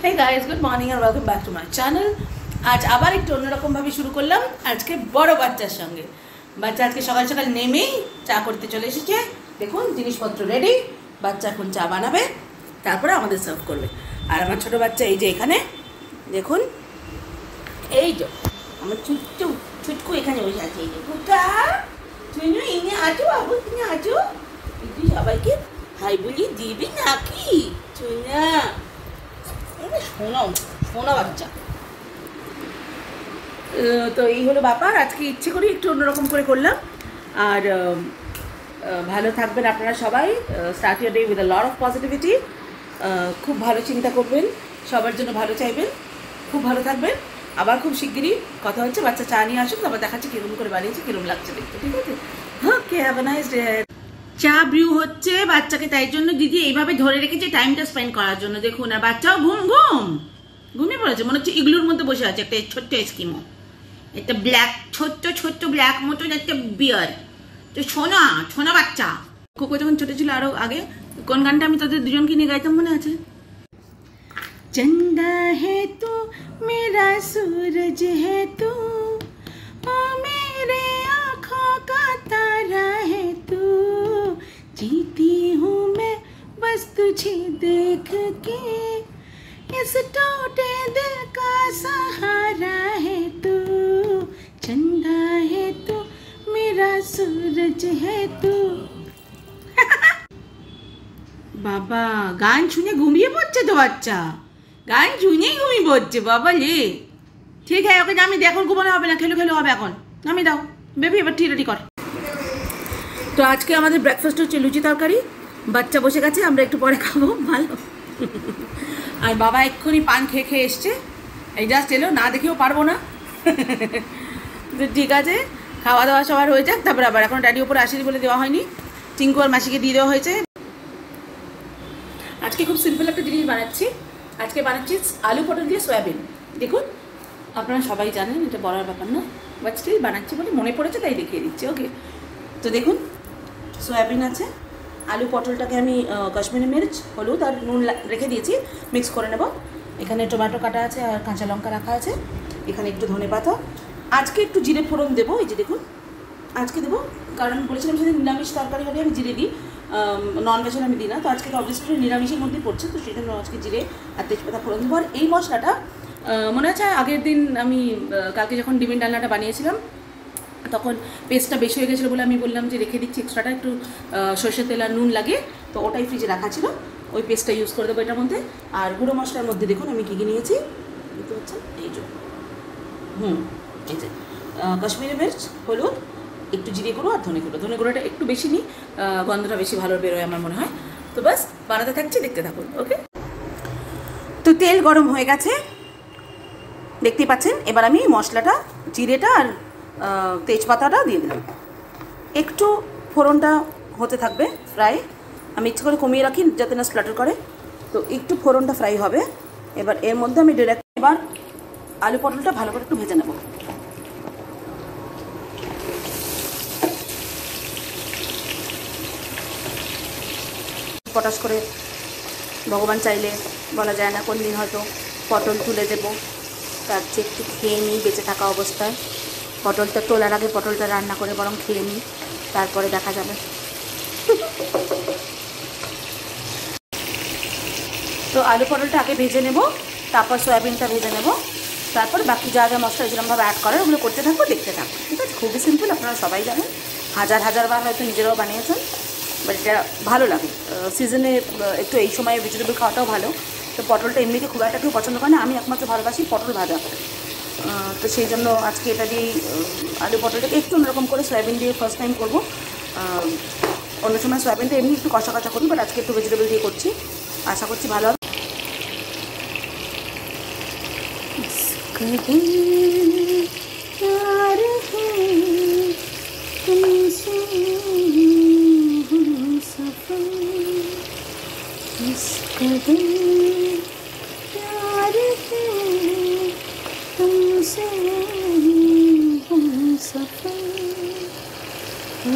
Hey guys, good morning and welcome back to my channel. আজ আবার একটু অন্যরকম ভাবে শুরু করলাম আজকে বড় বাচ্চার সঙ্গে। বাচ্চা আজকে সকাল সকাল নেমেই চা করতে চলে এসেছে। দেখুন জিনিসপত্র রেডি। বাচ্চা এখন চা বানাবে, তারপরে আমাদের সার্ভ করবে। আর আমার ছোট বাচ্চা এই যে এখানে দেখুন, এই যে আমার ছুটকু এখানে বসে আছে। এই যে কুকা চুনু ইনি আছো, বাবু তুমি আছো, একটু সবাইকে হাই বলি দিবি নাকি চুনা? শোনা বাচ্চা। তো এই হলো ব্যাপার। আজকে ইচ্ছে করি একটু অন্যরকম করে করলাম। আর ভালো থাকবেন আপনারা সবাই। Start your day with a lot of positivity. খুব ভালো চিন্তা করবেন, সবার জন্য ভালো চাইবেন, খুব ভালো থাকবেন। আবার খুব শিগগিরই কথা হচ্ছে। বাচ্চা চা নিয়ে আসুক, তারপর দেখাচ্ছি কীরকম করে বানিয়েছি, কীরকম লাগছে দেখতে। ঠিক আছে? ওকে, হ্যাভ আ নাইস ডে। চা ব্রিউ হচ্ছে বাচ্চাকে, তাই জন্য দিদি এইভাবে ধরে রেখেছে টাইমটা স্পেন্ড করার জন্য। দেখুন, আর বাচ্চাও ঘুমিয়ে পড়েছে, মনে হচ্ছে ইগলুর মধ্যে বসে আছে। একটা ছোট্ট স্কিমো, একটা ব্ল্যাক ছোট্ট ব্ল্যাক মতন একটা বিয়ার। তো ছোনা বাচ্চা। কোকো যখন ছোট ছিল আরো আগে, কোন গানটা আমি তাদের দুজনকে নিয়ে গাইতাম মনে আছে? চন্দা হে তু মেরা सूरज है तू, ओ मेरे आँखों का तारा है तू, जीती हूँ मैं बस तुझे देख के, इस टूटे दिल का सहारा है तू, चंदा है तू मेरा सूरज है तू। বাবা, গান শুনে ঘুমিয়ে পড়ছে তো বাচ্চা, গান শুনেই ঘুমিয়ে পড়ছে বাবা লে। ঠিক আছে, ওকে নামিয়ে দিই, এখন ঘুমানো হবে না, খেলো হবে এখন। নামিয়ে দাও বেবি, এবার রেডি কর। তো আজকে আমাদের ব্রেকফাস্ট হচ্ছে লুচি তরকারি। বাচ্চা বসে গেছে, আমরা একটু পরে খাবো। ভালো। আর বাবা এক্ষুনি পান খেয়ে এসছে, এই জাস্ট এলো, না দেখেও পারবো না। তো ঠিক আছে, খাওয়া দাওয়া সবার হয়ে যাক, তারপর আবার এখন ড্যাডি ওপরে আসেনি বলে দেওয়া হয়নি। টিঙ্কু আর মাসিকে দিয়ে দেওয়া হয়েছে। আজকে খুব সিম্পল একটা জিনিস বানাচ্ছি। আজকে বানাচ্ছি আলু পটল দিয়ে সয়াবিন। দেখুন, আপনারা সবাই জানেন এটা বলার ব্যাপার না, বাট স্টিল বানাচ্ছি বলে মনে পড়েছে, তাই দেখিয়ে দিচ্ছি। ওকে, তো দেখুন সয়াবিন আছে, আলু পটলটাকে আমি কাশ্মীরি মির্চ, হলুদ আর নুন রেখে দিয়েছি, মিক্স করে নেব। এখানে টমেটো কাটা আছে আর কাঁচা লঙ্কা রাখা আছে। এখানে একটু ধনেপাতা। আজকে একটু জিরে ফোড়ন দেবো, এই যে দেখুন আজকে দেবো, কারণ বলেছিলাম সেদিন নিরামিষ তরকারি হলে আমি জিরে দিই, নন ভেজ আমি দিই না। তো আজকে তো অবভিয়াসলি নিরামিষের মধ্যে পড়ছে, তো সেই জন্য আজকে জিরে আর তেজপাতা ফোড়ন দেবো। আর এই মশলাটা মনে আছে আগের দিন আমি কালকে যখন ডিমের ডালনাটা বানিয়েছিলাম, তখন পেস্টটা বেশি হয়ে গেছিলো বলে আমি বললাম যে রেখে দিচ্ছি এক্সট্রাটা, একটু সর্ষের তেল আর নুন লাগে, তো ওটাই ফ্রিজে রাখা ছিল, ওই পেস্টটা ইউজ করে দেবো এটার মধ্যে। আর গুঁড়ো মশলার মধ্যে দেখুন আমি কী কী নিয়েছি, বুঝতে পারছেন? এই যে এই যে কাশ্মীরি মির্চ, হলুদ, একটু জিরে গুঁড়ো আর ধনে গুঁড়োটা একটু বেশি নিই, গন্ধটা বেশি ভালো বেরোয় আমার মনে হয়। তো বাস বানাতে থাকছি, দেখতে থাকুন। ওকে, তো তেল গরম হয়ে গেছে দেখতেই পাচ্ছেন। এবার আমি মশলাটা, জিরেটা আর তেজপাতাটা দিয়ে দিলাম। একটু ফোড়নটা হতে থাকবে ফ্রাই, আমি ইচ্ছে করে কমিয়ে রাখি যাতে না স্প্লাটার করে। তো একটু ফোড়নটা ফ্রাই হবে। এবার এর মধ্যে আমি ডিরেক্ট এবার আলু পটলটা ভালো করে একটু ভেজে নেব। পটাশ করে ভগবান চাইলে বলা যায় না, কোন দিন হয়তো পটল তুলে দেবো, তার চেয়ে একটু খেয়ে নিই বেঁচে থাকা অবস্থায়। পটলটা তোলার আগে পটলটা রান্না করে বরং খেয়ে নিই, তারপরে দেখা যাবে। তো আলু পটলটা আগে ভেজে নেব, তারপর সয়াবিনটা ভেজে নেব, তারপর বাকি যা যা মশলা যেরকমভাবে অ্যাড করার ওগুলো করতে থাকবো, দেখতে থাকবো। ঠিক আছে, খুবই সিম্পল, আপনারা সবাই জানেন, হাজার বার হয়তো নিজেরাও বানিয়েছেন, বাট এটা ভালো লাগে। সিজনে একটু এই সময় ভেজিটেবল খাওয়াটাও ভালো। তো পটলটা এমনিতে খুব একটা কেউ পছন্দ করে না, আমি একমাত্র ভালোবাসি পটল ভাজা। তো সেই জন্য আজকে এটা দিয়েই আলু পটলটাকে একটু অন্যরকম করে সয়াবিন দিয়ে ফার্স্ট টাইম করবো। অন্য সময় সয়াবিনটা এমনি একটু কষা করি, বাট আজকে একটু ভেজিটেবল দিয়ে করছি, আশা করছি ভালো হবে।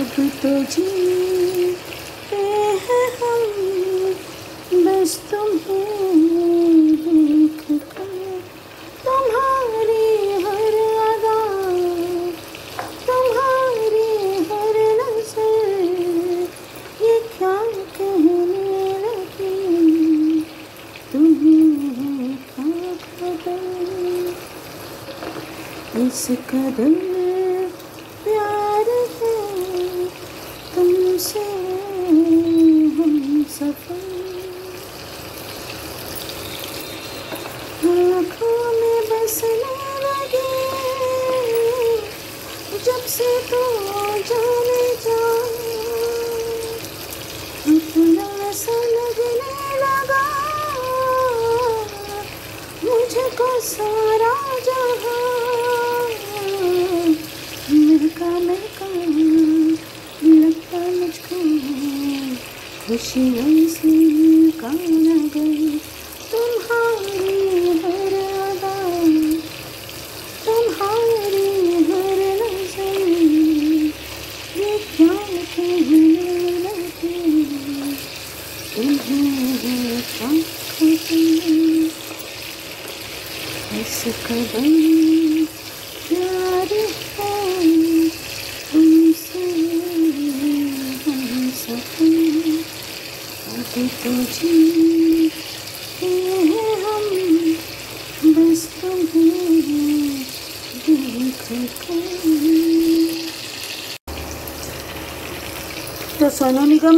अब तो जीते हैं हम बस तुम्हें इस कदर प्यार है तुमसे हम सफर, आँखों में बसने लगे जब से तो जाने जा, अपना सा लगने लगा मुझको सारा जहां, मिलका लगता मुझको खुशियों से का न गई, तुम्हारी हर अदा तुम्हारी हर नजर ये क्या कहने लगे, तुम्हें क्या इस कदर प्यार है तुमसे हम सफर, अभी तो जीते हैं हम बस तुम्हें देख कर। तो सोनू निगम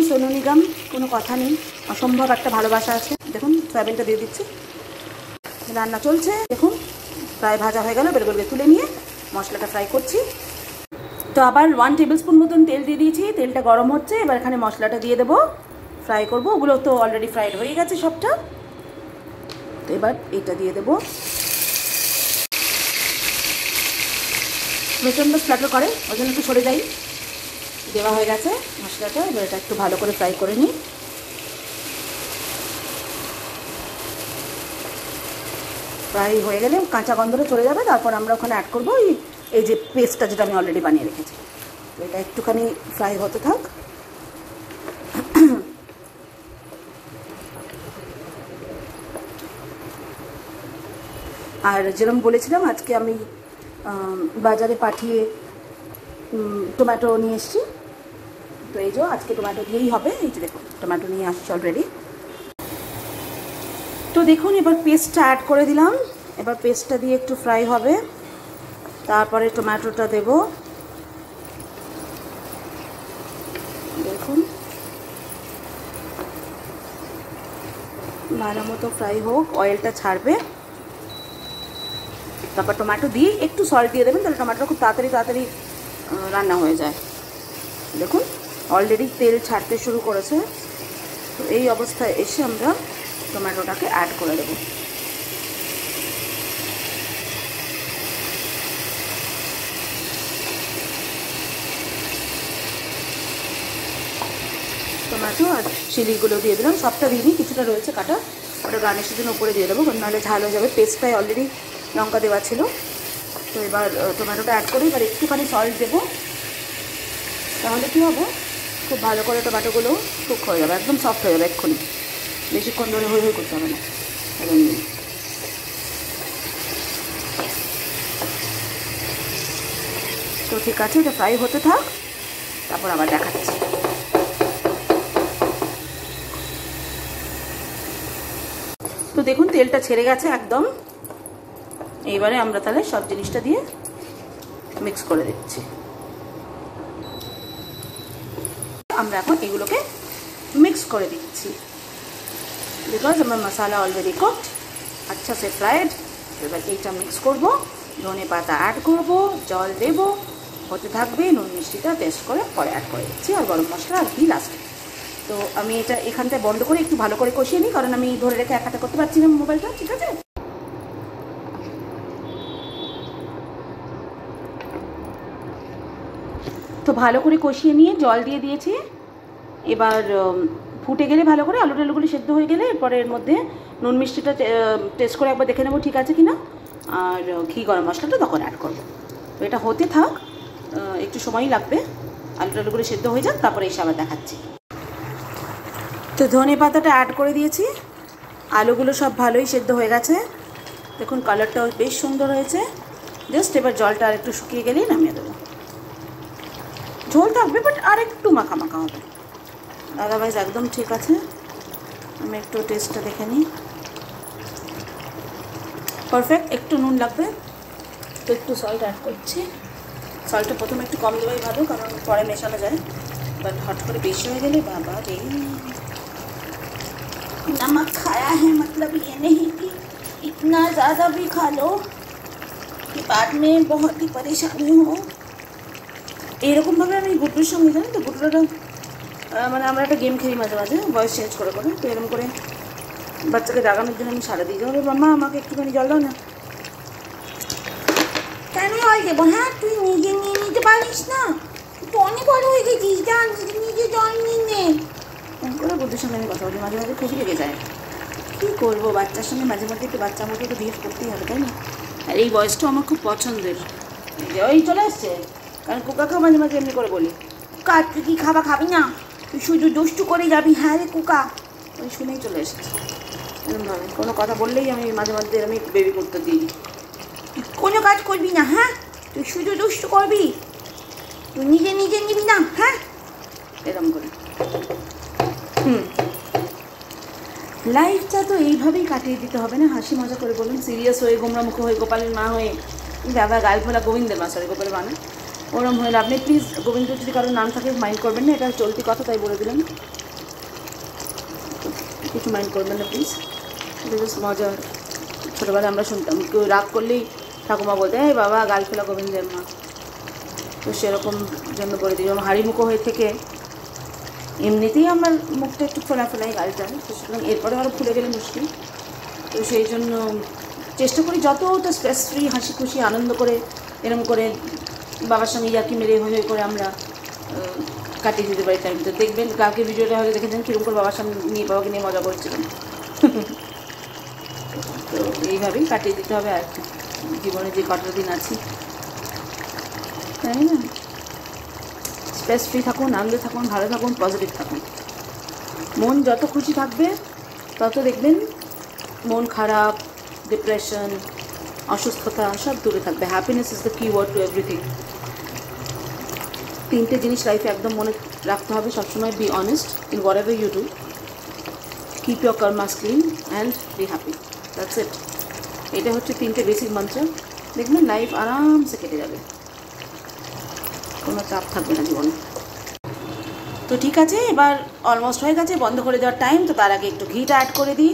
কোনো কথা নেই, অসম্ভব একটা ভালোবাসা আছে। দেখুন সয়াবিনটা দিয়ে দিচ্ছি, রান্না চলছে। দেখুন প্রায় ভাজা হয়ে গেল, বের করে তুলে নিয়ে মশলাটা ফ্রাই করছি। তো আবার 1 টেবিল স্পুন মতন তেল দিয়ে দিয়েছি, তেলটা গরম হচ্ছে। এবার এখানে মশলাটা দিয়ে দেবো, ফ্রাই করব। ওগুলো তো অলরেডি ফ্রাইড হয়ে গেছে সবটা। তো এবার এটা দিয়ে দেবো। প্রচণ্ড স্প্ল্যাটার করে, ওই জন্য একটু সরে যাই। দেওয়া হয়ে গেছে মশলাটা, এবার এটা একটু ভালো করে ফ্রাই করে নিই। ফ্রাই হয়ে গেলে কাঁচা গন্ধটা চলে যাবে, তারপর আমরা ওখানে অ্যাড করবো এই যে পেস্টটা, যেটা আমি অলরেডি বানিয়ে রেখেছি। তো এটা একটুখানি ফ্রাই হতে থাক। আর যেরকম বলেছিলাম, আজকে আমি বাজারে পাঠিয়ে টমেটো নিয়ে এসেছি। তো এই যে আজকে টমেটো দিয়েই হবে। এই যে দেখুন টমেটো নিয়ে আসছি অলরেডি। তো দেখুন এবার পেস্টটা অ্যাড করে দিলাম। এবার পেস্টটা দিয়ে একটু ফ্রাই হবে, তারপরে টমেটোটা দেব। দেখুন ভালো মতো ফ্রাই হোক, অয়েলটা ছাড়বে। তারপর টমেটো দিয়ে একটু সল্ট দিয়ে দেবেন, তাহলে টমেটোটা খুব তাড়াতাড়ি রান্না হয়ে যায়। দেখুন অলরেডি তেল ছাড়তে শুরু করেছে। তো এই অবস্থায় এসে আমরা টমেটোটাকে অ্যাড করে দেব। টমেটো আর চিলিগুলো দিয়ে দিলাম, সবটা দিইনি, কিছুটা রয়েছে কাটা, ওটা গার্নিশের জন্য উপরে দিয়ে দেবো, নাহলে ঝাল হয়ে যাবে। পেস্টটায় অলরেডি লঙ্কা দেওয়া ছিল। তো এবার টমেটোটা অ্যাড করে এবার একটুখানি সল্ট দেবো, তাহলে কী হবে, খুব ভালো করে টমেটোগুলো কুক হয়ে যাবে, একদম সফট হয়ে যাবে এক্ষুনি, বেশিক্ষণ ধরে হই করতে হবে না। তো ঠিক আছে, এটা ফ্রাই হতে থাক, তারপর আবার দেখাচ্ছি। তো দেখুন তেলটা ছেড়ে গেছে একদম। এইবারে আমরা তাহলে সব জিনিসটা দিয়ে মিক্স করে দিচ্ছি। আমরা এখন এগুলোকে মিক্স করে দিচ্ছি, বিকজ আমার মশলা অলরেডি কুকড, আচ্ছা সে ফ্রাইড। এবার এইটা মিক্স করব, ধনে পাতা অ্যাড করব, জল দেব, হতে থাকবে। নুন মিষ্টিটা টেস্ট করে পরে অ্যাড করে দিচ্ছি, আর গরম মশলা আর কি লাস্টে। তো আমি এটা এখানটায় বন্ধ করে একটু ভালো করে কষিয়ে নিই, কারণ আমি ধরে রেখে এক হাতে করতে পারছি না মোবাইলটা। ঠিক আছে, তো ভালো করে কষিয়ে নিয়ে জল দিয়ে দিয়েছি। এবার ফুটে গেলে ভালো করে আলু টালুগুলি সেদ্ধ হয়ে গেলে এরপরে এর মধ্যে নুন মিষ্টিটা টেস্ট করে একবার দেখে নেবো ঠিক আছে কিনা, আর ঘি গরম মশলাটা তখন অ্যাড করবো। তো এটা হতে থাক, একটু সময়ই লাগবে, আলু টালুগুলি সেদ্ধ হয়ে যাক, তারপরে এসে আবার দেখাচ্ছি। তো ধনে পাতাটা অ্যাড করে দিয়েছি, আলুগুলো সব ভালোই সেদ্ধ হয়ে গেছে। দেখুন কালারটাও বেশ সুন্দর হয়েছে। জাস্ট এবার জলটা আর একটু শুকিয়ে গেলেই নামিয়ে দেবো। ঝোল থাকবে বাট আর একটু মাখা মাখা হবে, আদারওয়াইজ একদম ঠিক আছে। আমি একটু টেস্টটা দেখে নিই, পারফেক্ট। একটু নুন লাগবে, তো একটু সল্ট অ্যাড করছি। সল্টটা প্রথমে একটু কম দেওয়াই ভালো, কারণ পরে মেশানো যায়, বাট হট করে বেশি হয়ে গেলে বাবা রে, नमक खाया है मतलब ये नहीं कि इतना ज़्यादा भी खा लो कि बाद में बहुत ही परेशानी हो। এরকমভাবে আমি গুড্ডুর সঙ্গে, জানি তো গুড্ডুটা মানে আমরা একটা গেম খেলি মাঝে মাঝে ভয়েস চেঞ্জ করে করে, তো এরকম করে বাচ্চাকে জাগানোর জন্য আমি সারা দিই, যাবো মাম্মা আমাকে একটুখানি জল দাও না। কেন জল দেবো? হ্যাঁ তুই নিজে নিয়ে নিতে পারিস না, তুই অনেক বড় হয়ে গেছিস, যা নিজে নিজে জল নিয়ে নে। এরকম করে বুদ্ধুর সঙ্গে আমি কথা বলি, মাঝে মাঝে খুবই লেগে যায়। কী করবো, বাচ্চার সঙ্গে মাঝে মাঝে একটু বাচ্চা আমাকে একটু বিহেভ করতেই হবে, তাই না? আর এই বয়সটাও আমার খুব পছন্দের। ওই চলে আসছে, কারণ কুকাকেও মাঝে মাঝে এমনি করে বলি, কুকা তুই কি খাবি না, তুই শুধু দুষ্টু করে যাবি, হ্যাঁ রে কুকা। ওই শুনেই চলে এসেছে এরকমভাবে, কোনো কথা বললেই আমি মাঝে মাঝে আমি বেবি করতে দিই, তুই কোনো কাজ করবি না, হ্যাঁ তুই শুধু দুষ্টু করবি, তুই নিজে নিজে নিবি না, হ্যাঁ এরকম করে। লাইফটা তো এইভাবেই কাটিয়ে দিতে হবে না, হাসি মজা করে, বলুন? সিরিয়াস হয়ে গোমরা মুখ হয়ে গোপালের মা হয়ে, দাদা গাল ফোলা গোবিন্দের মা, সরি গোপালের মা না, ওরম হয়ে আপনি প্লিজ, গোবিন্দ যদি কারোর নাম থাকে মাইন্ড করবেন না, এটা চলতি কথা তাই বলে দিলাম, কিছু মাইন্ড করবেন না প্লিজ, এটা জাস্ট মজা। ছোটোবেলায় আমরা শুনতাম কেউ রাগ করলেই ঠাকুমা বলতে, এই বাবা গাল ফোলা গোবিন্দের মা, তো সেরকম জন্য করে দিই। যেমন হাড়ি মুখো হয়ে থেকে এমনিতেই আমার মুখটা একটু ফোলা ফোলাই গালটা, তো সুতরাং এরপরে আরও ফুলে গেলে মুশকিল, তো সেই জন্য চেষ্টা করি যতটা স্ট্রেস ফ্রি, হাসি খুশি আনন্দ করে এরকম করে বাবার সঙ্গে ইয়ার্কি মেরে হয়ে করে আমরা কাটিয়ে দিতে পারি টাইমটা। দেখবেন কালকে ভিডিওটা হয়তো দেখেছেন কীরকম করে বাবার সামনে নিয়ে বাবাকে নিয়ে মজা করছিলাম। তো এইভাবেই কাটিয়ে দিতে হবে আর কি, জীবনে যে কটা দিন আছি, তাই না? স্ট্রেস ফ্রি থাকুন, আনন্দে থাকুন, ভালো থাকুন, পজিটিভ থাকুন। মন যত খুশি থাকবে তত দেখবেন মন খারাপ, ডিপ্রেশন, অসুস্থতা সব দূরে থাকবে। Happiness is the key word to everything. তিনটে জিনিস লাইফে একদম মনে রাখতে হবে সবসময়, be honest in whatever you do, keep your karmas clean and be happy, that's it. এটা হচ্ছে তিনটে বেসিক মন্ত্র, দেখবেন লাইফ আরামসে কেটে যাবে, কোনো চাপ থাকবে না জীবনে। তো ঠিক আছে, এবার অলমোস্ট হয়ে গেছে, বন্ধ করে দেওয়ার টাইম। তো তার আগে একটু ঘিটা অ্যাড করে দিই,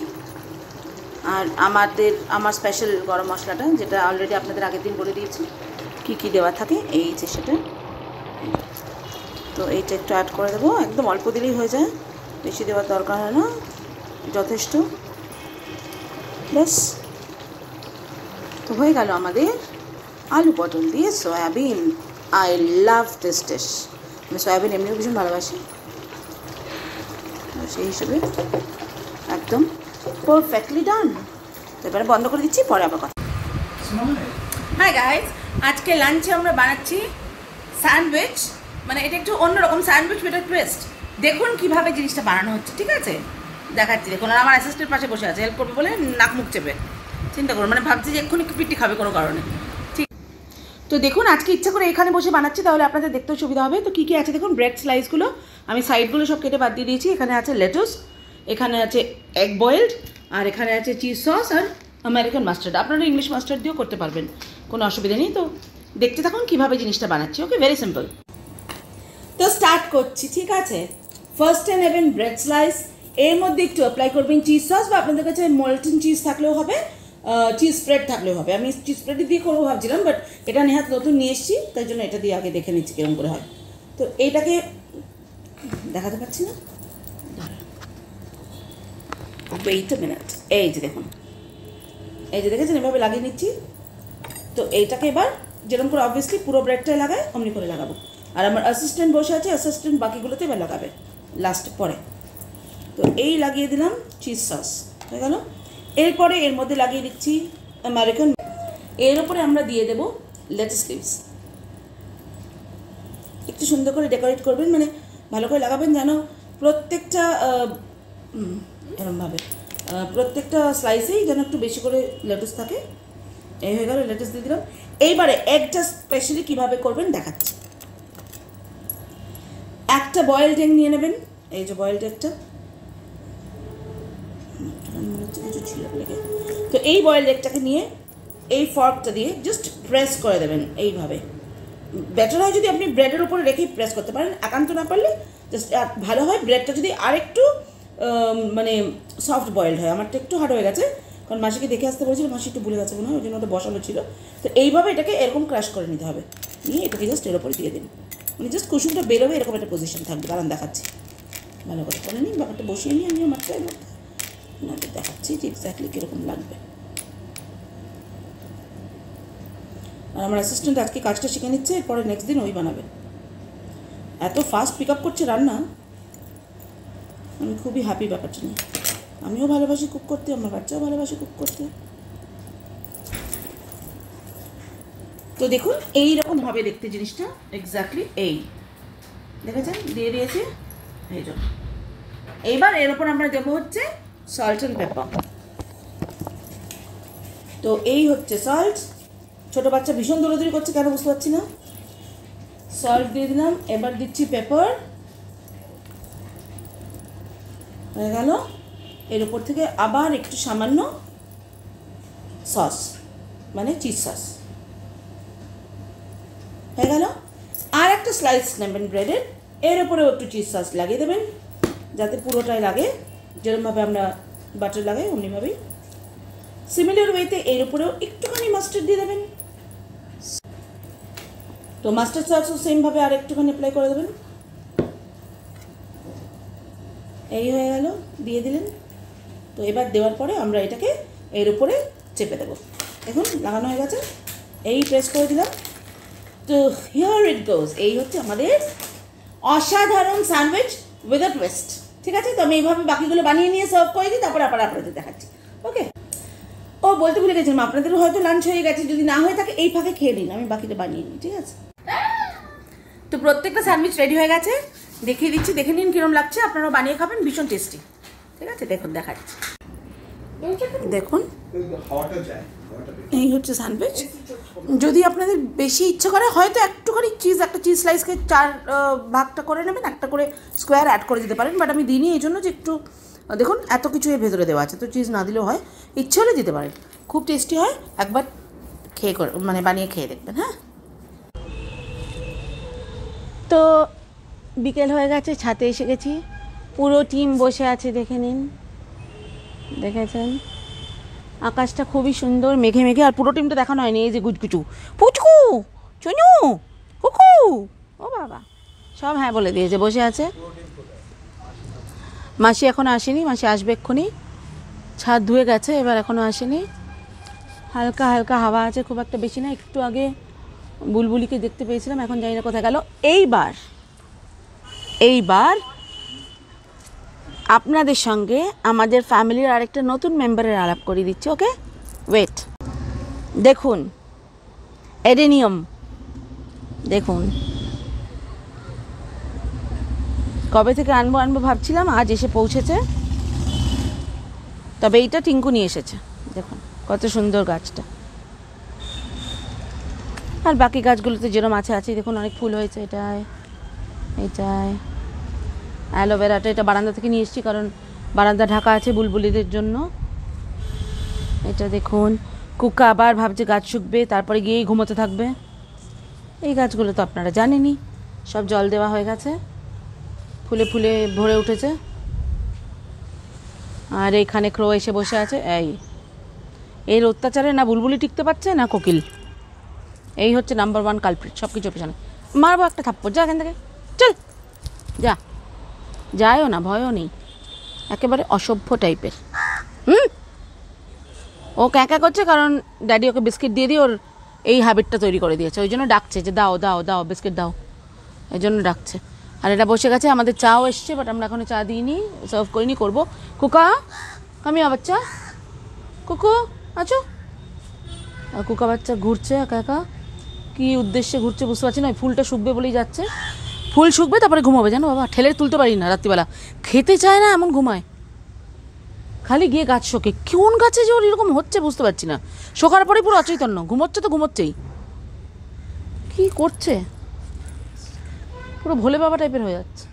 আর আমার স্পেশাল গরম মশলাটা, যেটা অলরেডি আপনাদের আগের দিন বলে দিয়েছি কী কী দেওয়া থাকে, এই যে সেটা, তো এইটা একটু অ্যাড করে দেবো, একদম অল্প দিলেই হয়ে যায়, বেশি দেওয়ার দরকার হয় না, যথেষ্ট, ব্যাস। তো হয়ে গেল আমাদের আলু পটল দিয়ে soybean. I love this dish, আমি সয়াবিন এমনিও ভীষণ ভালোবাসি, সেই হিসেবে একদম পারফেক্টলি ডান। তো এবারে বন্ধ করে দিচ্ছি, পরে আবার কথা। হাই গাইস, আজকে লাঞ্চে আমরা বানাচ্ছি স্যান্ডউইচ, মানে এটা একটু অন্যরকম স্যান্ডউইচ উইথ টুইস্ট। দেখুন কীভাবে জিনিসটা বানানো হচ্ছে, ঠিক আছে দেখাচ্ছি। দেখুন, আর আমার অ্যাসিস্ট্যান্ট পাশে বসে আছে, হেল্প করবে বলে নাক মুখ চেপে, চিন্তা করুন, মানে ভাবছি যে এক্ষুনি পিটি খাবে কোনো কারণে। ঠিক, তো দেখুন আজকে ইচ্ছা করে এখানে বসে বানাচ্ছি, তাহলে আপনাদের দেখতেও সুবিধা হবে। তো কী কী আছে দেখুন, ব্রেড স্লাইসগুলো আমি সাইডগুলো সব কেটে বাদ দিয়ে দিয়েছি। এখানে আছে লেটুস, এখানে আছে এগ বয়েলড, আর এখানে আছে চিজ সস আর আমেরিকান মাস্টার্ড। আপনারা ইংলিশ মাস্টার্ড দিয়েও করতে পারবেন, কোনো অসুবিধা নেই। তো দেখতে থাকুন কীভাবে জিনিসটা বানাচ্ছি। ওকে, ভেরি সিম্পল। তো স্টার্ট করছি, ঠিক আছে। ফার্স্টে নেবেন ব্রেড স্লাইস, এর মধ্যে একটু অ্যাপ্লাই করবেন চিজ সস, বা আপনাদের কাছে মল্টেন চিজ থাকলেও হবে, চিজ স্প্রেড থাকলেও হবে। আমি চিজ স্প্রেড দিয়ে করবো ভাবছিলাম, বাট এটা নেহাত নতুন নিয়ে এসেছি, তাই জন্য এটা দিয়ে আগে দেখে নিচ্ছি কীরকম করে হয়। তো এইটাকে দেখাতে পাচ্ছি না, ওয়েট আ মিনিট, এই যে দেখুন, এই যে দেখেছেন, এভাবে লাগিয়ে নিচ্ছি। তো এইটাকে এবার যেরকম করে অবভিয়াসলি পুরো ব্রেডটায় লাগায় অমনি করে লাগাবো। আর আমার অ্যাসিস্ট্যান্ট বসে আছে, অ্যাসিস্ট্যান্ট বাকিগুলোতে এবার লাগাবে লাস্ট পরে। তো এই লাগিয়ে দিলাম চিজ সস, হয়ে গেল। এরপরে এর মধ্যে লাগিয়ে দিচ্ছি আমেরিকান, এর ওপরে আমরা দিয়ে দেবো লেটুস লিভস। একটু সুন্দর করে ডেকোরেট করবেন, মানে ভালো করে লাগাবেন যেন প্রত্যেকটা এরকমভাবে প্রত্যেকটা স্লাইসেই যেন একটু বেশি করে লেটুস থাকে। এই হয়ে গেল, লেটুস দিয়ে দিলাম। এইবারে এগটা স্পেশালি কীভাবে করবেন দেখাচ্ছি। একটা বয়েলড এগ নিয়ে নেবেন, এই যে বয়েলড এগটা, তো এই বয়েলড এগটাকে নিয়ে এই ফর্কটা দিয়ে জাস্ট প্রেস করে দেবেন এইভাবে। বেটার হয় যদি আপনি ব্রেডের উপরে রেখেই প্রেস করতে পারেন, একান্ত না পারলে জাস্ট ভালো হয় ব্রেডটা যদি আরেকটু মানে সফট বয়েলড হয়। আমারটা একটু হার্ড হয়ে গেছে, কারণ মাসিকে দেখে আসতে বলেছিল, মাসি একটু ভুলে গেছে মনে হয়, ওই জন্য ওটা বসানো ছিল। তো এইভাবে এটাকে এরকম ক্রাশ করে নিতে হবে, নিয়ে এটাকে জাস্ট এর ওপরে দিয়ে দিন, মানে জাস্ট কুসুমটা বেরোবে এরকম একটা পজিশন থাকবে। কারণ দেখাচ্ছি ভালো করে করে নিন, ব্যাপারটা বসিয়ে নিই আমি আমার ট্রাইয়ের মধ্যে, আপনাদের দেখাচ্ছি যে এক্স্যাক্টলি কীরকম লাগবে। আর আমার অ্যাসিস্ট্যান্ট আজকে কাজটা শিখে নিচ্ছে, এরপরে নেক্সট দিন ওই বানাবে। এত ফাস্ট পিক আপ করছে রান্না, আমি খুবই হ্যাপি ব্যাপারটা নিয়ে। আমিও ভালোবাসি কুক করতে, আমার বাচ্চাও ভালোবাসে কুক করতে। তো দেখুন এইরকম হবে দেখতে জিনিসটা, এক্স্যাক্টলি এই দেখেছেন দিয়ে দিয়েছি এই জন্য। এইবার এর ওপর আমরা দেবো হচ্ছে সল্ট অ্যান্ড পেপার। তো এই হচ্ছে সল্ট। ছোটো বাচ্চা ভীষণ দৌড়াদৌড়ি করছে, কেন বুঝতে পারছি না। সল্ট দিয়ে দিলাম, এবার দিচ্ছি পেপার, হয়ে গেল। এর উপর থেকে আবার একটু সামান্য সস, মানে চিজ সস হয়ে গেল। আর একটা স্লাইস নেবেন ব্রেডের, এর উপরেও একটু চিজ সস লাগিয়ে দেবেন, যাতে পুরোটাই লাগে, যেরকমভাবে আমরা বাটার লাগাই অমনিভাবেই। সিমিলার ওয়েতে এর উপরেও একটুখানি মাস্টার্ড দিয়ে দেবেন। তো মাস্টার্ড সসও সেমভাবে আর একটুখানি অ্যাপ্লাই করে দেবেন। এই হয়ে গেল, দিয়ে দিলেন। তো এবার দেওয়ার পরে আমরা এটাকে এর উপরে চেপে দেবো। দেখুন লাগানো হয়ে গেছে, এই প্রেস করে দিলাম। তো হিয়ার ইট গোজ, এই হচ্ছে আমাদের অসাধারণ স্যান্ডউইচ উইথ আ টুইস্ট। ঠিক আছে, তো আমি এইভাবে বাকিগুলো বানিয়ে নিয়ে সার্ভ করে দিই, তারপরে আবার আপনাদের দেখাচ্ছি। ওকে, ও বলতে ভুলে গেছিলাম, আপনাদেরও হয়তো লাঞ্চ হয়ে গেছে, যদি না হয়ে থাকে এই ফাঁকে খেয়ে নিন, আমি বাকিটা বানিয়ে নিই। ঠিক আছে, তো প্রত্যেকটা স্যান্ডউইচ রেডি হয়ে গেছে, দেখিয়ে দিচ্ছি, দেখে নিন কীরকম লাগছে। আপনারাও বানিয়ে খাবেন, ভীষণ টেস্টি। ঠিক আছে, দেখুন দেখাচ্ছি, দেখুন এই হচ্ছে স্যান্ডউইচ। যদি আপনাদের বেশি ইচ্ছে করে হয়তো একটুখানি একটা চিজ স্লাইসকে 4 ভাগটা করে নেবেন, একটা করে স্কোয়ার অ্যাড করে দিতে পারেন, বাট আমি দিইনি এই জন্য যে একটু দেখুন এত কিছু এর ভেতরে দেওয়া আছে, তো চিজ না দিলেও হয়, ইচ্ছে হলে দিতে পারেন, খুব টেস্টি হয়। একবার খেয়ে মানে বানিয়ে খেয়ে দেখবেন। হ্যাঁ, তো বিকেল হয়ে গেছে, ছাদে এসে গেছি, পুরো টিম বসে আছে, দেখে নিন, দেখেছেন আকাশটা খুবই সুন্দর, মেঘে মেঘে। আর পুরো টিমটা দেখানো হয়নি, এই যে গুচগুচু, পুচকু, চুনু, কুকু, ও বাবা, সব হ্যাঁ বলে দিয়েছে, বসে আছে। মাসি এখনও আসেনি, মাসি আসবে এক্ষুনি, ছাদ ধুয়ে গেছে, এবার এখনও আসেনি। হালকা হালকা হাওয়া আছে, খুব একটা বেশি না। একটু আগে বুলবুলিকে দেখতে পেয়েছিলাম, এখন জানি না কোথায় গেল। এইবার আপনাদের সঙ্গে আমাদের ফ্যামিলির আরেকটা নতুন মেম্বারের আলাপ করে দিচ্ছি। ওকে, ওয়েট, দেখুন এডেনিয়াম, দেখুন কবে থেকে আনবো ভাবছিলাম, আজ এসে পৌঁছেছে। তবে এইটা টিঙ্কু নিয়ে এসেছে, দেখুন কত সুন্দর গাছটা। আর বাকি গাছগুলোতে যেরকম আছে দেখুন, অনেক ফুল হয়েছে। এটায় অ্যালোভেরাটা এটা বারান্দা থেকে নিয়ে এসেছি, কারণ বারান্দা ঢাকা আছে বুলবুলিদের জন্য। এটা দেখুন, কুকা আবার ভাবছে গাছ শুকবে, তারপরে গিয়েই ঘুমোতে থাকবে। এই গাছগুলো তো আপনারা জানেনই, সব জল দেওয়া হয়ে গেছে, ফুলে ফুলে ভরে উঠেছে। আর এইখানে ক্রো এসে বসে আছে। এর অত্যাচারে না বুলবুলি টিকতে পারছে না কোকিল, এই হচ্ছে নাম্বার 1 কালপ্রিট সব কিছু পেছনে। মারবো একটা থাপ্পড়, যা এখান থেকে, চল যা, যায়ও না, ভয়ও নেই, একেবারে অসভ্য টাইপের। ও ক্যাঁকা করছে কারণ ড্যাডি ওকে বিস্কিট দিয়ে দিয়ে ওর এই হ্যাবিটটা তৈরি করে দিয়েছে, ওই জন্য ডাকছে যে দাও দাও দাও বিস্কিট দাও, এই জন্য ডাকছে। আর এটা বসে গেছে, আমাদের চাও এসছে, বাট আমরা এখনও চা দিইনি, সার্ভ করিনি, করবো। কুকা কামিয়া বাচ্চা, কুকু আছো। আর কুকা বাচ্চা ঘুরছে একা একা, কী উদ্দেশ্যে ঘুরছে বুঝতে পারছি না। ফুলটা শুকবে বলেই যাচ্ছে, ফুল শুকবে তারপরে ঘুমাবে, জানো বাবা, ঠেলে তুলতে পারি না রাত্রিবেলা, খেতে চায় না এমন ঘুমায়, খালি গিয়ে গাছ শোকে। কোন গাছে যে ওর এরকম হচ্ছে বুঝতে পারছি না, শোকার পরে পুরো অচৈতন্য, ঘুমোচ্ছে তো ঘুমোচ্ছেই, কী করছে, পুরো ভোলে বাবা টাইপের হয়ে যাচ্ছে।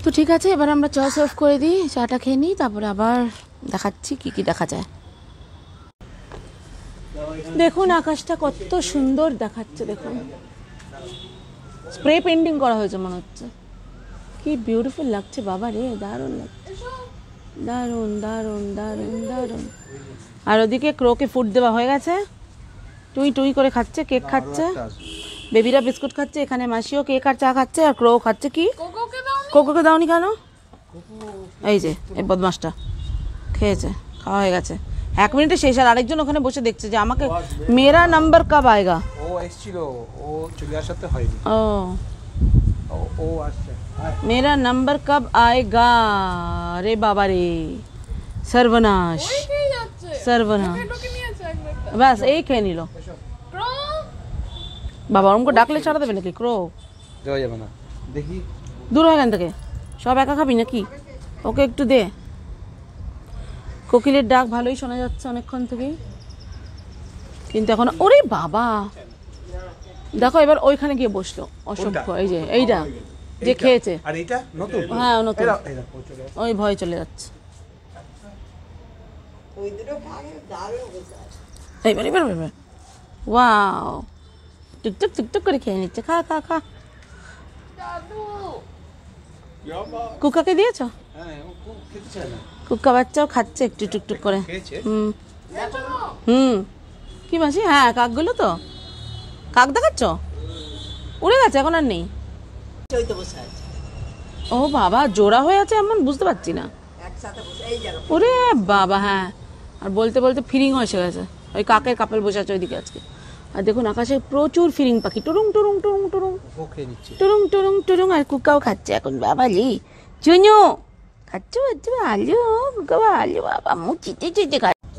তো ঠিক আছে, এবার আমরা চা সার্ভ করে দিই, চাটা খেয়ে নিই, তারপরে আবার দেখাচ্ছি কী কী দেখা যায়। দেখুন আকাশটা কত সুন্দর দেখাচ্ছে, দেখুন স্প্রে পেন্টিং করা হয়েছে মনে হচ্ছে। কি বিউটিফুল লাগছে বাবা রে, দারুণ লাগছে, দারুণ দারুণ দারুণ দারুণ। আর ওদিকে ক্রোকে ফুড দেওয়া হয়ে গেছে, টুই টুই করে খাচ্ছে, কেক খাচ্ছে, বেবিরা বিস্কুট খাচ্ছে, এখানে মাসিও কেক আর চা খাচ্ছে, আর ক্রো খাচ্ছে কি, কোকোকে দাওনি কেন? এই যে এই বদমাসটা খেয়েছে, খাওয়া হয়ে গেছে, 1 মিনিটে শেষ। আর আরেকজন ওখানে বসে দেখছে যে আমাকে মেরা নাম্বার কব আয়েগা। ও এসেছিল, ও চলে আসাতে হয়নি। ও আসছে, मेरा नंबर कब आएगा रे बाबा रे, सर्वनाश सर्वनाश। बस এই খেয়ে নিল বাবা। ওরকম ডাকলে ছাড়া দেবে নাকি? ক্রো যাওয়া যাবে না, দেখি দূর হয় এখান থেকে, সব একা খাবি নাকি? ওকে একটু দে। কোকিলের ডাক ভালোই শোনা যাচ্ছে অনেকক্ষণ থেকেই, কিন্তু এখন ওরে বাবা দেখো এবার ওইখানে গিয়ে বসলো অসভ্য। এই যে এইটা যে খেয়েছে, আর এটা নতুন, হ্যাঁ নতুন, ওই ভয় চলে যাচ্ছে। এইবার এবার এবার ওয়াও, টুকটুক টুকটুক করে খেয়ে নিচ্ছে, খা খা খা। কুকাকে দিয়েছো? কুকা বাচ্চাও খাচ্ছে একটু টুকটুক করে। হুম হুম, কি মাসি? হ্যাঁ কাকগুলো তো, কাক দেখাচ্ছ, উড়ে গেছে এখন আর নেই। ও বাবা জোড়া হয়ে আছে এমন, বুঝতে পারছি না। ওরে বাবা, হ্যাঁ। আর বলতে বলতে ফিরিং এসে গেছে, ওই কাকের কাপেল বসে আছে ওইদিকে আজকে। আর দেখুন আকাশে প্রচুর ফিরিং পাখি, টুরুং টুরুং টুরুং টুরুং টুরুং টুরুং টুরুং। আর কুকাও খাচ্ছে এখন বাবা লি, চুনু খাচ্ছ আলু, কুকাও আলু বাবা, মুখ চিটে চিটে খাচ্ছে।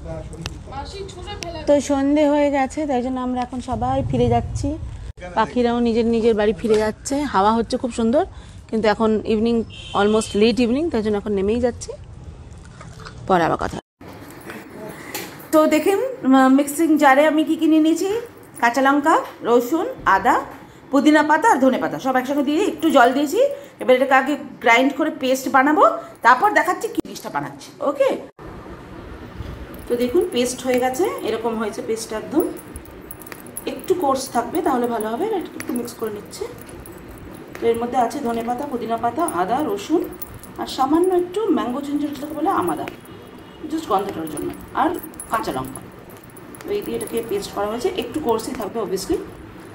তো সন্ধে হয়ে গেছে, তাই জন্য আমরা এখন সবাই ফিরে যাচ্ছি। পাখিরাও নিজের নিজের বাড়ি ফিরে যাচ্ছে। হাওয়া হচ্ছে খুব সুন্দর, কিন্তু এখন ইভিনিং, অলমোস্ট লেট ইভিনিং, তাই জন্য এখন নেমেই যাচ্ছি। পরে আবার কথা। তো দেখেন মিক্সিং জারে আমি কি কিনে নিয়েছি, কাঁচা লঙ্কা, রসুন, আদা, পুদিনা পাতা আর ধনে পাতা সব একসঙ্গে দিয়ে একটু জল দিয়েছি। এবার এটাকে আগে গ্রাইন্ড করে পেস্ট বানাবো, তারপর দেখাচ্ছি কি জিনিসটা বানাচ্ছি। ওকে, তো দেখুন পেস্ট হয়ে গেছে, এরকম হয়েছে পেস্টটা, একদম একটু কোর্স থাকবে তাহলে ভালো হবে। একটু মিক্স করে নিচ্ছে। তো এর মধ্যে আছে ধনে পাতা, পুদিনা পাতা, আদা, রসুন আর সামান্য একটু ম্যাঙ্গো জিঞ্জার, যেটাকে বলে আমাদা, জাস্ট গন্ধটার জন্য, আর কাঁচা লঙ্কা। তো এই দিয়ে এটাকে পেস্ট করা হয়েছে, একটু কোর্সই থাকবে অবভিয়াসলি।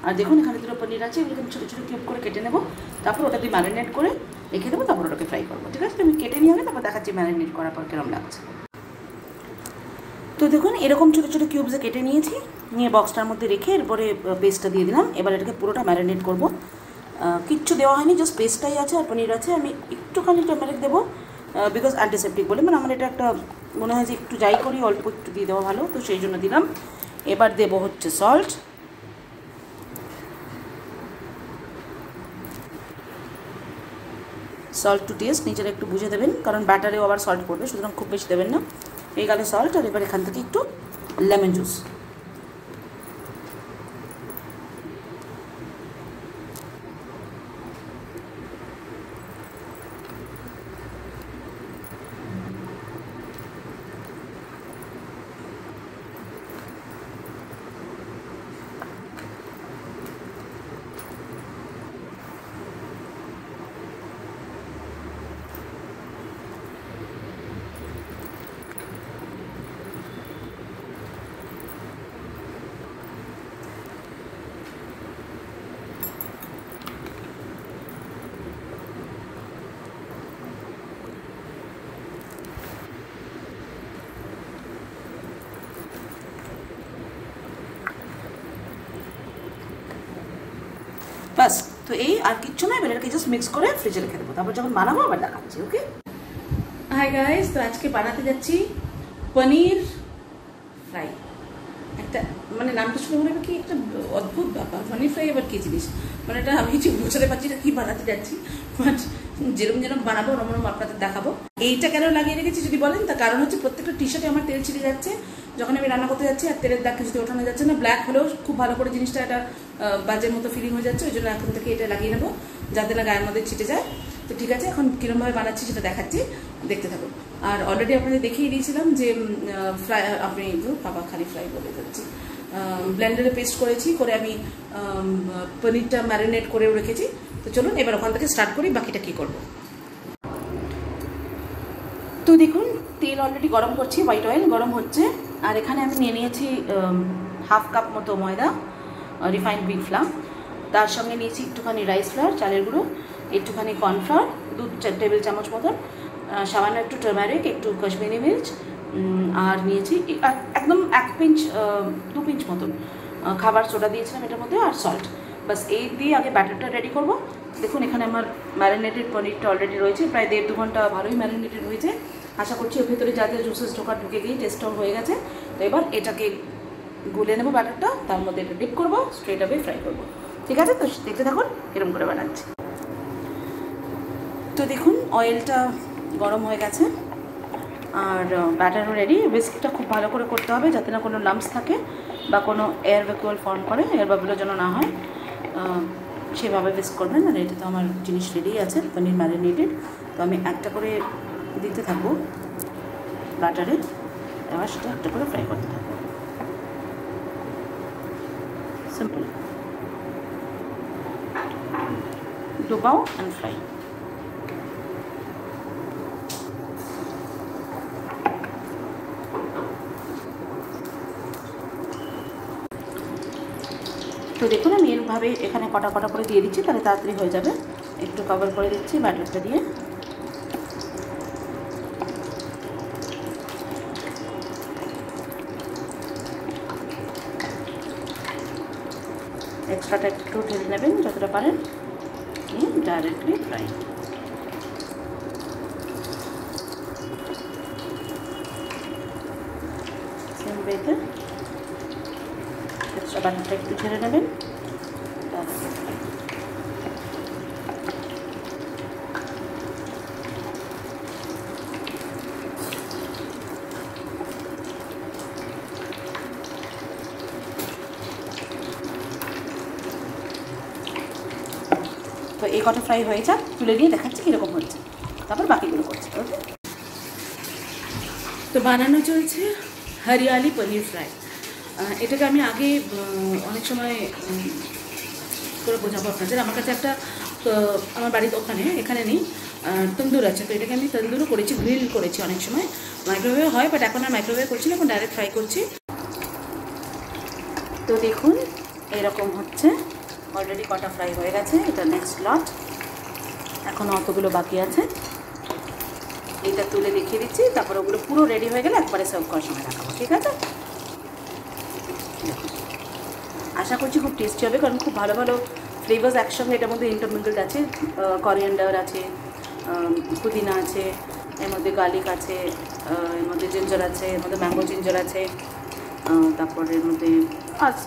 আর দেখুন এখানে দুটো পনির আছে, এগুলোকে আমি ছোটো ছোটো কিউব করে কেটে নেবো, তারপর ওটা দিয়ে ম্যারিনেট করে রেখে দেবো, তারপর ওটাকে ফ্রাই করবো। ঠিক আছে, আমি কেটে নিয়ে হবে, তারপর দেখাচ্ছি ম্যারিনেট করার পর কেরম লাগছে। তো দেখুন এরকম ছোটো ছোটো কিউবসে কেটে নিয়েছি, নিয়ে বক্সটার মধ্যে রেখে এরপরে পেস্টটা দিয়ে দিলাম। এবার এটাকে পুরোটা ম্যারিনেট করবো। কিচ্ছু দেওয়া হয়নি, জাস্ট পেস্টটাই আছে আর পনির আছে। আমি একটুখানি টার্মারিক দেবো, বিকজ অ্যান্টিসেপ্টিক বলে, মানে আমার এটা একটা মনে হয় যে একটু যাই করি অল্প একটু দিয়ে দেওয়া ভালো, তো সেই জন্য দিলাম। এবার দেবো হচ্ছে সল্ট, সল্ট টু টেস্ট, নিজেরা একটু বুঝে দেবেন, কারণ ব্যাটারেও আবার সল্ট পড়বে, সুতরাং খুব বেশি দেবেন না। এই গেলে সল্ট। আর এবার এখান থেকে একটু লেমন জুস। বাস, তো এই আর কিচ্ছু না। এবার এটাকে জাস্ট মিক্স করে ফ্রিজে রেখে দেবো, তারপর যখন বানাবো আবার দেখাচ্ছি। ওকে, হাই গাইস, তো আজকে বানাতে যাচ্ছি পনির ফ্রাই। একটা মানে নামটা শুনে মনে হবে কি একটা অদ্ভুত ব্যাপার, পনির ফ্রাই আবার কী জিনিস, মানে এটা আমি কিছু বুঝতে পারছি না কী বানাতে যাচ্ছি। বাট যেরকম যেরকম বানাবো ওরকম ওরকম আপনাদের দেখাবো। এইটা কেন লাগিয়ে রেখেছি যদি বলেন, তার কারণ হচ্ছে প্রত্যেকটা টি শার্টে আমার তেল ছিটে যাচ্ছে যখন আমি রান্না করতে যাচ্ছি, আর তেলের দাগ কিছুতে ওঠানো যাচ্ছে না। ব্ল্যাক হলেও খুব ভালো করে জিনিসটা একটা বাজের মতো ফিলিং হয়ে যাচ্ছে, ওই জন্য এখন থেকে এটা লাগিয়ে নেবো যাতে না গায়ের মধ্যে ছিটে যায়। তো ঠিক আছে, এখন কীরকমভাবে বানাচ্ছি সেটা দেখাচ্ছি, দেখতে থাকুন। আর অলরেডি আপনাদের দেখিয়ে দিয়েছিলাম যে ফ্রাই, আপনি বাবা খালি ফ্রাই বলে যাচ্ছি, ব্লেন্ডারে পেস্ট করেছি, করে আমি পনিরটা ম্যারিনেট করেও রেখেছি। তো চলুন এবার ওখান থেকে স্টার্ট করি বাকিটা কী করব। তো দেখুন তেল অলরেডি গরম করছি, হোয়াইট অয়েল গরম হচ্ছে। আর এখানে আমি নিয়ে নিয়েছি হাফ কাপ মতো ময়দা, রিফাইন্ড হুইট ফ্লাওয়ার। তার সঙ্গে নিয়েছি একটুখানি রাইস ফ্লাওয়ার, চালের গুঁড়ো, একটুখানি কর্নফ্লাওয়ার 2 টেবিল চামচ মতন, সামান্য একটু টার্মারিক, একটু কাশ্মীরি মির্চ, আর নিয়েছি একদম 2 পিঞ্চ মতন খাবার সোডা দিয়েছিলাম এটার মধ্যে, আর সল্ট। বাস এই দিয়ে আগে ব্যাটারটা রেডি করব। দেখুন এখানে আমার ম্যারিনেটেড পনিরটা অলরেডি রয়েছে, প্রায় 1.5-2 ঘন্টা ভালোই ম্যারিনেটেড হয়েছে। আশা করছি ওর ভিতরে যা যা জুসেস ঢুকে গিয়ে টেস্টও হয়ে গেছে। তো এবার এটাকে গুলে নেবো ব্যাটারটা, তার মধ্যে এটা ডিপ করবো, স্ট্রেট আওয়ে ফ্রাই করবো। ঠিক আছে, তো দেখতে থাকুন এরকম করে বানাচ্ছি। তো দেখুন অয়েলটা গরম হয়ে গেছে আর ব্যাটারও রেডি। বিস্কিটটা খুব ভালো করে করতে হবে যাতে না কোনো লাম্পস থাকে বা কোনো এয়ার ভ্যাকুয়াল ফর্ম করে, এয়ার বাবলও যেন না হয়, সেভাবে বিস্ক করবেন। আর এটা তো আমার জিনিস রেডি আছে, পনির ম্যারিনেটেড। তো আমি একটা করে দিতে থাকবো ব্যাটারে, এবার সেটা একটা করে ফ্রাই করতে থাকবো। সিম্পল, ডুবাও অ্যান্ড ফ্রাই। তো দেখুন আমি এরভাবে এখানে কটা কটা করে দিয়ে দিচ্ছি, তাহলে তাড়াতাড়ি হয়ে যাবে। একটু কভার করে দিচ্ছি ব্যাটারটা দিয়ে। এক্সট্রাটা একটু ঢেলে নেবেন যতটা পারেন, ডাইরেক্টলি ফ্রাই। সেম ওয়েতে এক্সট্রা ব্যাটারটা একটু ঢেলে নেবেন। তো এই কটা ফ্রাই হয়ে যাক, তুলে নিয়ে দেখাচ্ছি কীরকম হচ্ছে, তারপর বাকিগুলো করছি। ওকে, তো বানানো চলছে হরিয়ালি পনির ফ্রাই। এটাকে আমি আগে অনেক সময় করে বোঝাবো আপনাদের। আমার কাছে একটা আমার বাড়ির ওখানে এখানে নেই তন্দুর আছে, তো এটাকে আমি তন্দুরও করেছি, গ্রিল করেছি অনেক সময়, মাইক্রোওয়েভ হয়, বাট এখন আর মাইক্রোওয়েভ করছি না, এখন ডাইরেক্ট ফ্রাই করছি। তো দেখুন এরকম হচ্ছে, অলরেডি কটা ফ্রাই হয়ে গেছে। এটা নেক্সট লট, এখনও অতগুলো বাকি আছে। এটা তুলে দেখিয়ে দিচ্ছি, তারপর ওগুলো পুরো রেডি হয়ে গেলে একবারে সার্ভ করার সময় রাখাবো। ঠিক আছে, আশা করছি খুব টেস্টি হবে, কারণ খুব ভালো ভালো ফ্লেভার্স একসঙ্গে এটার মধ্যে ইন্টারমিঙ্গলড আছে। করিয়েন্ডার আছে, পুদিনা আছে, এর মধ্যে গার্লিক আছে, এর মধ্যে জিঞ্জার আছে, এর মধ্যে ম্যাঙ্গো জিঞ্জার আছে, তারপরে এর মধ্যে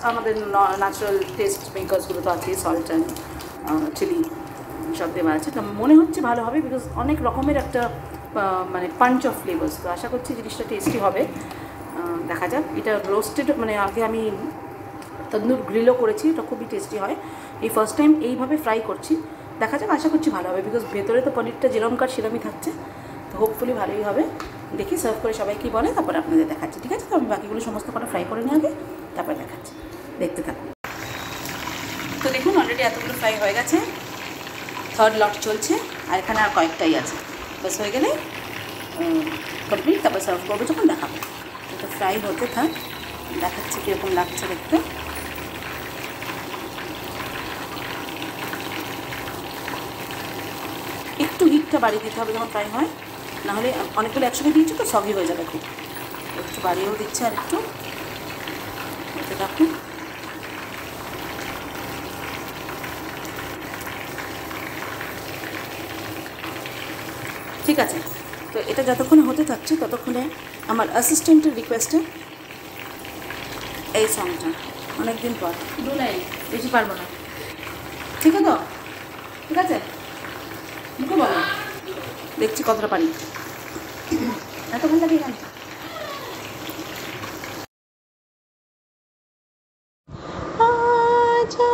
আমাদের ন্যাচারাল টেস্ট মেকার্সগুলো তো আছে, সল্ট অ্যান্ড চিলি সব দেওয়া আছে। তো মনে হচ্ছে ভালো হবে, বিকজ অনেক রকমের একটা মানে পাঞ্চ অফ ফ্লেভার্স। তো আশা করছি জিনিসটা টেস্টি হবে, দেখা যাক। এটা রোস্টেড, মানে আগে আমি তন্দুর গ্রিলও করেছি, এটা খুবই টেস্টি হয়। এই ফার্স্ট টাইম এইভাবে ফ্রাই করছি, দেখা যাক, আশা করছি ভালো হবে, বিকজ ভেতরে তো পনিরটা যেরমকার সেরমই থাকছে। তো হোপফুলি ভালোই হবে। দেখি সার্ভ করে সবাই কী বলে, তারপরে আপনাদের দেখাচ্ছি। ঠিক আছে, তো আমি বাকিগুলো সমস্ত কটা ফ্রাই করে নিয়ে আগে তারপরে দেখাচ্ছি, দেখতে থাকুন। তো দেখুন অলরেডি এতগুলো ফ্রাই হয়ে গেছে, থার্ড লট চলছে, আর এখানে আর কয়েকটাই আছে। বাস হয়ে গেলে কমপ্লিট, তারপর সার্ভ করবো যখন দেখাবো। তো ফ্রাই হতে থাক, দেখাচ্ছি কীরকম লাগছে দেখতে। একটু হিটটা বাড়িয়ে দিতে হবে যখন ফ্রাই হয়, নাহলে অনেকগুলো একসঙ্গে দিয়েছি তো সগি হয়ে যাবে খুব। একটু বাড়িয়েও দিচ্ছে, আর একটু হতে থাকুন। ঠিক আছে, তো এটা যতক্ষণে হতে থাকছে ততক্ষণে আমার অ্যাসিস্ট্যান্টের রিকোয়েস্টে এই সংটা অনেকদিন পর 2 লাইন, বেশি পারবো না। ঠিক আছে, তো ঠিক আছে, মুখে বলো, দেখছি কতটা পারি। এত ভালো লাগে গান। আজা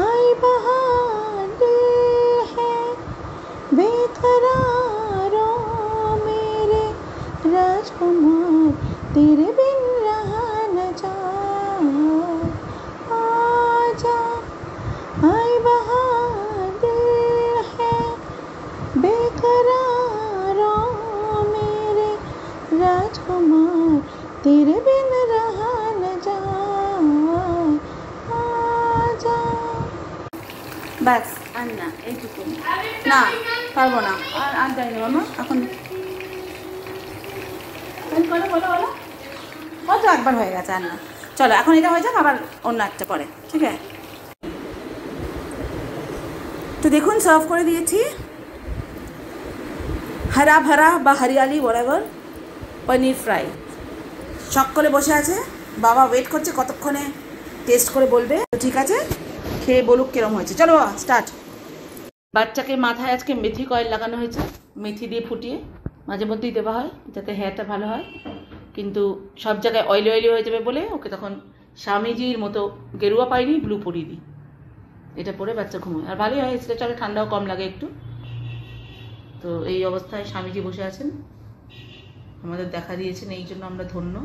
আই বাহারে হ্যাঁ বেকরারোं मेरे राजकुमार तेरे बिन रहा न जाए। राजकुमार तेरे बिन रहा न जाए आजा। ব্যাস আর না, এইটুকু না, পারবো না আর যাই না মামা এখন। বলো বলো বলো, ও তো একবার হয়ে গেছে, আর না। চলো এখন এটা হয়ে যাক, আবার অন্য একটা পরে, ঠিক আছে? তো দেখুন সার্ভ করে দিয়েছি হরা ভরা বা হরিয়ালি বরাবর পনির ফ্রাই। সকলে বসে আছে, বাবা ওয়েট করছে কতক্ষণে টেস্ট করে বলবে। তো ঠিক আছে, খেয়ে বলুক কিরম হয়েছে। চলো স্টার্ট। বাচ্চাকে মাথায় আজকে মেথি কয়েল লাগানো হয়েছে, মেথি দিয়ে ফুটিয়ে মাঝে মধ্যেই দেওয়া হয় যাতে হেয়ারটা ভালো হয়, কিন্তু সব জায়গায় অয়েলি অয়েলি হয়ে যাবে বলে ওকে তখন স্বামীজির মতো গেরুয়া পাইনি, ব্লু পরিয়ে দিই। এটা পরে বাচ্চা ঘুমোয়, আর ভালোই হয়, সেটা চলে, ঠান্ডাও কম লাগে একটু। তো এই অবস্থায় স্বামীজি বসে আছেন, আমাদের দেখা দিয়েছেন, এই জন্য আমরা ধন্য।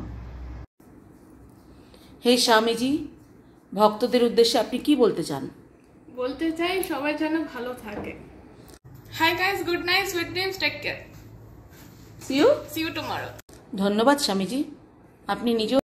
হে স্বামীজি, ভক্তদের উদ্দেশ্যে আপনি কি বলতে চান? বলতে চাই সবাই যেন ভালো থাকে। Hi guys, good night, sweet dreams, take care, see you tomorrow. ধন্যবাদ স্বামীজি, আপনি নিজেও